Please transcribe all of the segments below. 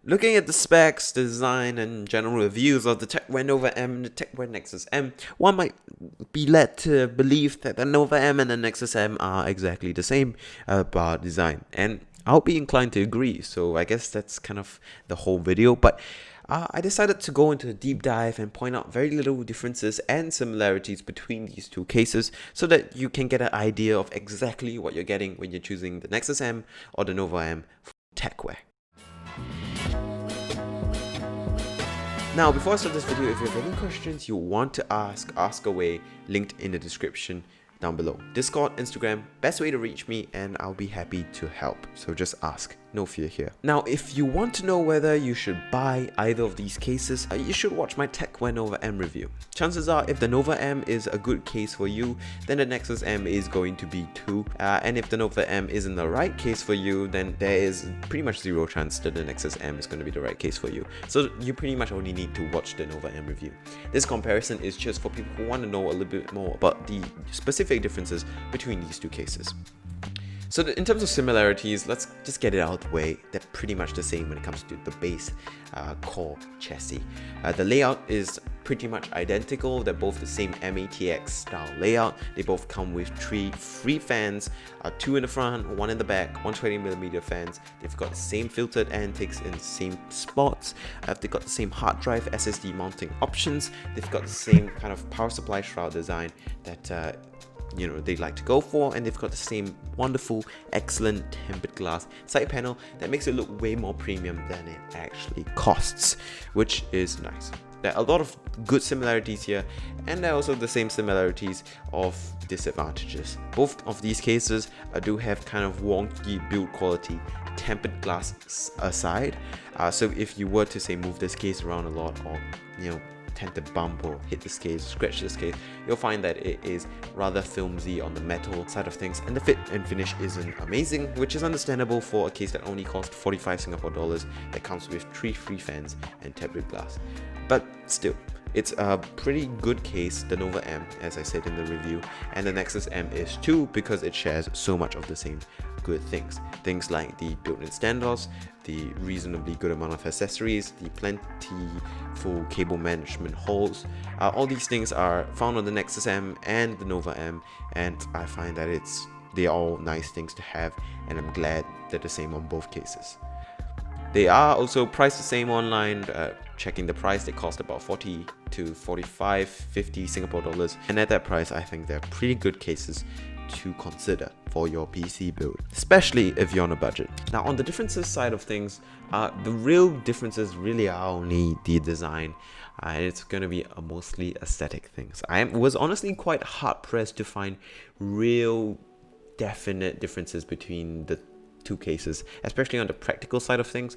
Looking at the specs, the design, and general reviews of the TECWARE Nova M and the TECWARE Nexus M, one might be led to believe that the Nova M and the Nexus M are exactly the same bar design, and I'll be inclined to agree, so I guess that's kind of the whole video, but I decided to go into a deep dive and point out very little differences and similarities between these two cases so that you can get an idea of exactly what you're getting when you're choosing the Nexus M or the Nova M from TECWARE. Now, before I start this video, if you have any questions you want to ask away, linked in the description down below. Discord, Instagram, best way to reach me, and I'll be happy to help. So just ask, no fear here. Now, if you want to know whether you should buy either of these cases, you should watch my TECWARE Nova M review. Chances are, if the Nova M is a good case for you, then the Nexus M is going to be too. And if the Nova M isn't the right case for you, then there is pretty much zero chance that the Nexus M is going to be the right case for you. So you pretty much only need to watch the Nova M review. This comparison is just for people who want to know a little bit more about the specific differences between these two cases. So in terms of similarities, let's just get it out of the way. They're pretty much the same when it comes to the base core chassis. The layout is pretty much identical. They're both the same MATX style layout. They both come with 3 free fans, 2 in the front, 1 in the back, 120mm fans. They've got the same filtered antics in the same spots. They've got the same hard drive SSD mounting options. They've got the same kind of power supply shroud design that they like to go for, and they've got the same wonderful, excellent tempered glass side panel that makes it look way more premium than it actually costs, which is nice. There are a lot of good similarities here, and there are also the same similarities of disadvantages. Both of these cases do have kind of wonky build quality, tempered glass aside. So if you were to say move this case around a lot, or tend to bump or hit this case, scratch this case, you'll find that it is rather filmy on the metal side of things, and the fit and finish isn't amazing, which is understandable for a case that only cost 45 Singapore dollars that comes with 3 free fans and tempered glass. But still, it's a pretty good case, the Nova M, as I said in the review, and the Nexus M is too, because it shares so much of the same good things. Things like the built-in standoffs, the reasonably good amount of accessories, the plentiful cable management holes. All these things are found on the Nexus M and the Nova M, and I find that they're all nice things to have, and I'm glad they're the same on both cases. They are also priced the same online. Checking the price, they cost about 40 to 45, 50 Singapore dollars, and at that price I think they're pretty good cases to consider for your PC build, especially if you're on a budget. Now, on the differences side of things, the real differences really are only the design, and it's going to be mostly aesthetic things. I was honestly quite hard pressed to find real definite differences between the two cases, especially on the practical side of things.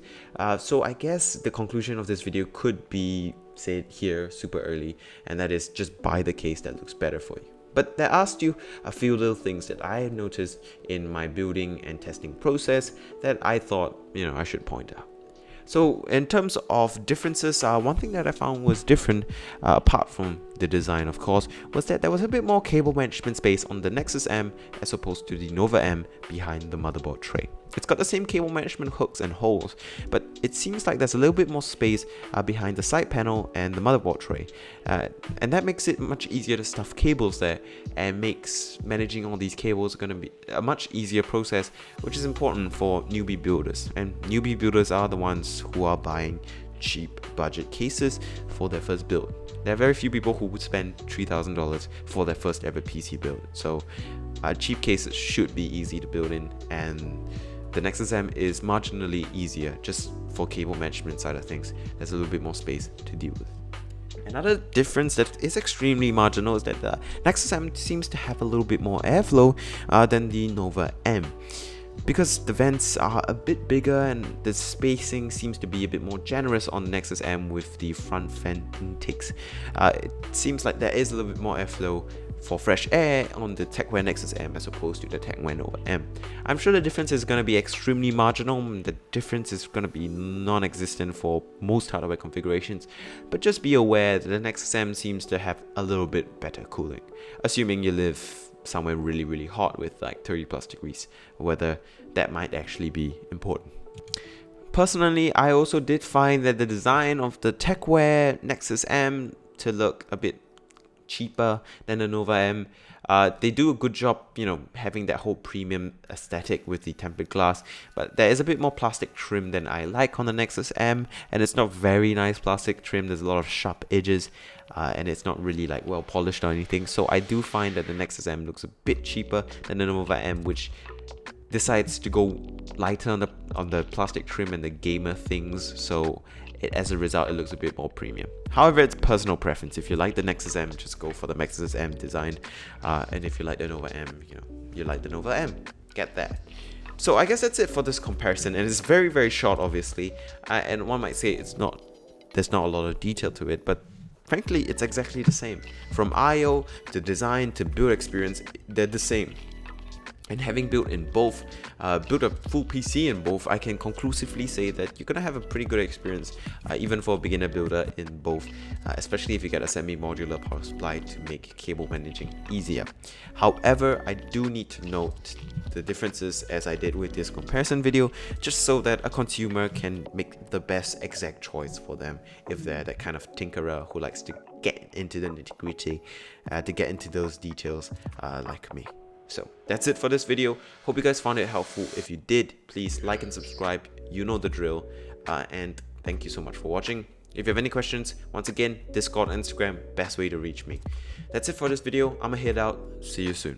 So I guess the conclusion of this video could be said here super early, and that is just buy the case that looks better for you. But there are still a few little things that I have noticed in my building and testing process that I thought I should point out. So in terms of differences, one thing that I found was different, apart from the design of course, was that there was a bit more cable management space on the Nexus M as opposed to the Nova M behind the motherboard tray. It's got the same cable management hooks and holes, but it seems like there's a little bit more space behind the side panel and the motherboard tray, and that makes it much easier to stuff cables there, and makes managing all these cables going to be a much easier process, which is important for newbie builders. And newbie builders are the ones who are buying cheap budget cases for their first build. There are very few people who would spend $3,000 for their first ever PC build, so cheap cases should be easy to build in, and the Nexus M is marginally easier just for cable management side of things. There's a little bit more space to deal with. Another difference that is extremely marginal is that the Nexus M seems to have a little bit more airflow than the Nova M. Because the vents are a bit bigger and the spacing seems to be a bit more generous on the Nexus M with the front fan intakes, it seems like there is a little bit more airflow for fresh air on the TECWARE Nexus M as opposed to the TECWARE Nova M. I'm sure the difference is going to be extremely marginal, and the difference is going to be non-existent for most hardware configurations, but just be aware that the Nexus M seems to have a little bit better cooling, assuming you live somewhere really hot with like 30+ degrees, whether that might actually be important. Personally, I also did find that the design of the TECWARE Nexus M to look a bit cheaper than the Nova M. They do a good job, having that whole premium aesthetic with the tempered glass, but there is a bit more plastic trim than I like on the Nexus M, and it's not very nice plastic trim. There's a lot of sharp edges, and it's not really like well polished or anything. So I do find that the Nexus M looks a bit cheaper than the Nova M, which decides to go lighter on the plastic trim and the gamer things, so as a result it looks a bit more premium. However, it's personal preference. If you like the Nexus M, just go for the Nexus M design, and if you like the Nova M, you like the Nova M, get that. So I guess that's it for this comparison, and it's very, very short, obviously, and one might say there's not a lot of detail to it, but frankly it's exactly the same. From I/O to design to build experience, they're the same. And having built in both, built a full PC in both, I can conclusively say that you're gonna have a pretty good experience, even for a beginner builder in both, especially if you get a semi-modular power supply to make cable managing easier. However, I do need to note the differences as I did with this comparison video, just so that a consumer can make the best exact choice for them if they're that kind of tinkerer who likes to get into the nitty-gritty, to get into those details like me. So that's it for this video. Hope you guys found it helpful. If you did, please like and subscribe. You know the drill. And thank you so much for watching. If you have any questions, once again, Discord, Instagram, best way to reach me. That's it for this video. I'ma head out. See you soon.